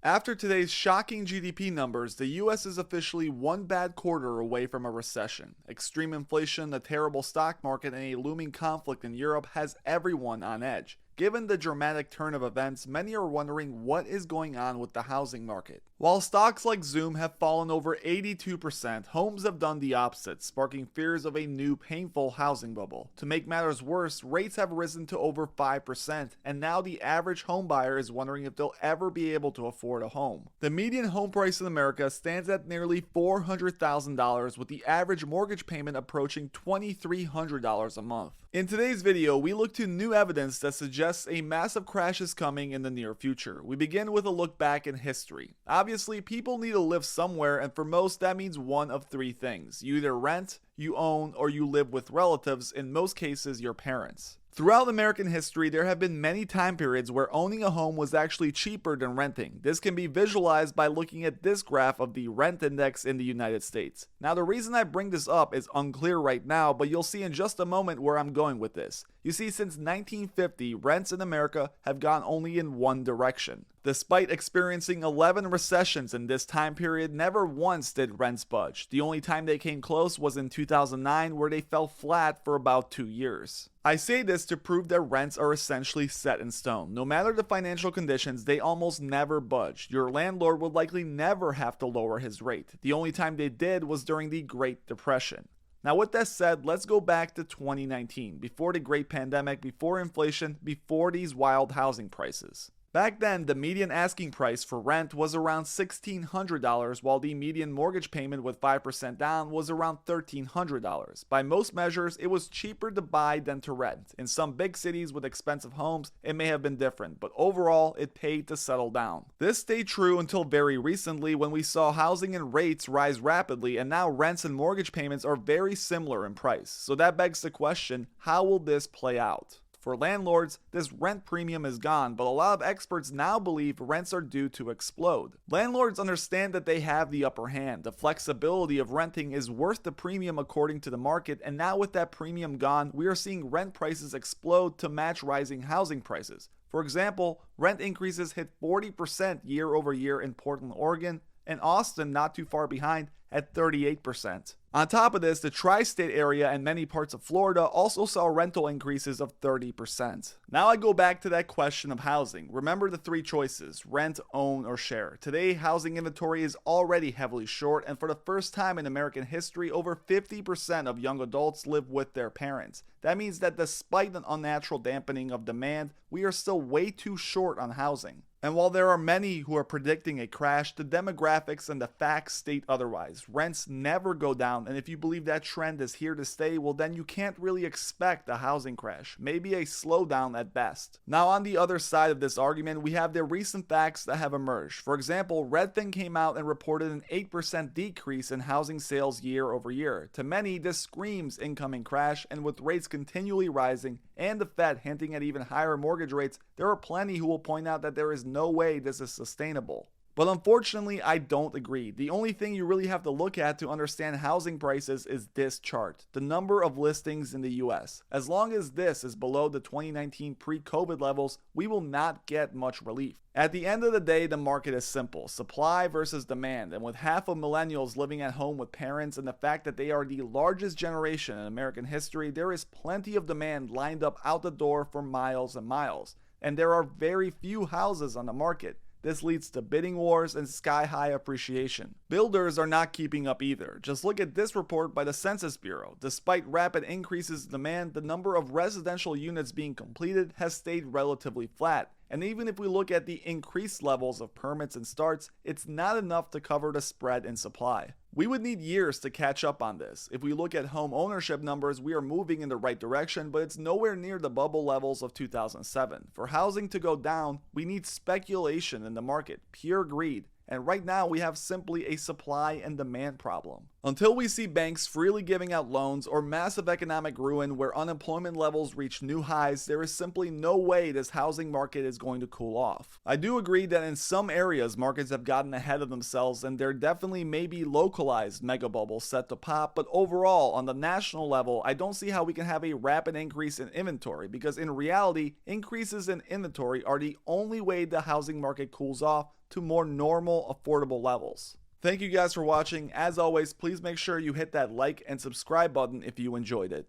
After today's shocking GDP numbers, the US is officially one bad quarter away from a recession. Extreme inflation, a terrible stock market, and a looming conflict in Europe has everyone on edge. Given the dramatic turn of events, many are wondering what is going on with the housing market. While stocks like Zoom have fallen over 82%, homes have done the opposite, sparking fears of a new painful housing bubble. To make matters worse, rates have risen to over 5%, and now the average home buyer is wondering if they'll ever be able to afford a home. The median home price in America stands at nearly $400,000, with the average mortgage payment approaching $2,300 a month. In today's video, we look to new evidence that suggests a massive crash is coming in the near future. We begin with a look back in history. Obviously, people need to live somewhere, and for most that means one of three things. You either rent, you own, or you live with relatives, in most cases your parents. Throughout American history, there have been many time periods where owning a home was actually cheaper than renting. This can be visualized by looking at this graph of the rent index in the United States. Now, the reason I bring this up is unclear right now, but you'll see in just a moment where I'm going with this. You see, since 1950, rents in America have gone only in one direction. Despite experiencing 11 recessions in this time period, never once did rents budge. The only time they came close was in 2009, where they fell flat for about 2 years. I say this to prove that rents are essentially set in stone. No matter the financial conditions, they almost never budge. Your landlord would likely never have to lower his rate. The only time they did was during the Great Depression. Now, with that said, let's go back to 2019, before the Great Pandemic, before inflation, before these wild housing prices. Back then, the median asking price for rent was around $1,600, while the median mortgage payment with 5% down was around $1,300. By most measures, it was cheaper to buy than to rent. In some big cities with expensive homes, it may have been different, but overall, it paid to settle down. This stayed true until very recently, when we saw housing and rates rise rapidly, and now rents and mortgage payments are very similar in price. So that begs the question, how will this play out? For landlords, this rent premium is gone, but a lot of experts now believe rents are due to explode. Landlords understand that they have the upper hand. The flexibility of renting is worth the premium according to the market, and now with that premium gone, we are seeing rent prices explode to match rising housing prices. For example, rent increases hit 40% year over year in Portland, Oregon, and Austin, not too far behind, at 38%. On top of this, the tri-state area and many parts of Florida also saw rental increases of 30%. Now I go back to that question of housing. Remember the three choices: rent, own, or share. Today, housing inventory is already heavily short, and for the first time in American history, over 50% of young adults live with their parents. That means that despite an unnatural dampening of demand, we are still way too short on housing. And while there are many who are predicting a crash, the demographics and the facts state otherwise. Rents never go down, and if you believe that trend is here to stay, well then you can't really expect a housing crash, maybe a slowdown at best. Now, on the other side of this argument, we have the recent facts that have emerged. For example, Redfin came out and reported an 8% decrease in housing sales year over year. To many, this screams incoming crash, and with rates continually rising and the Fed hinting at even higher mortgage rates, there are plenty who will point out that there is no way this is sustainable. But unfortunately, I don't agree. The only thing you really have to look at to understand housing prices is this chart, the number of listings in the US. As long as this is below the 2019 pre-COVID levels, we will not get much relief. At the end of the day, the market is simple: supply versus demand. And with half of millennials living at home with parents and the fact that they are the largest generation in American history, there is plenty of demand lined up out the door for miles and miles. And there are very few houses on the market. This leads to bidding wars and sky-high appreciation. Builders are not keeping up either. Just look at this report by the Census Bureau. Despite rapid increases in demand, the number of residential units being completed has stayed relatively flat. And even if we look at the increased levels of permits and starts, it's not enough to cover the spread in supply. We would need years to catch up on this. If we look at home ownership numbers, we are moving in the right direction, but it's nowhere near the bubble levels of 2007. For housing to go down, we need speculation in the market, pure greed. And right now we have simply a supply and demand problem. Until we see banks freely giving out loans or massive economic ruin where unemployment levels reach new highs, there is simply no way this housing market is going to cool off. I do agree that in some areas markets have gotten ahead of themselves and there definitely may be localized mega bubbles set to pop, but overall, on the national level, I don't see how we can have a rapid increase in inventory because in reality, increases in inventory are the only way the housing market cools off to more normal, affordable levels. Thank you guys for watching. As always, please make sure you hit that like and subscribe button if you enjoyed it.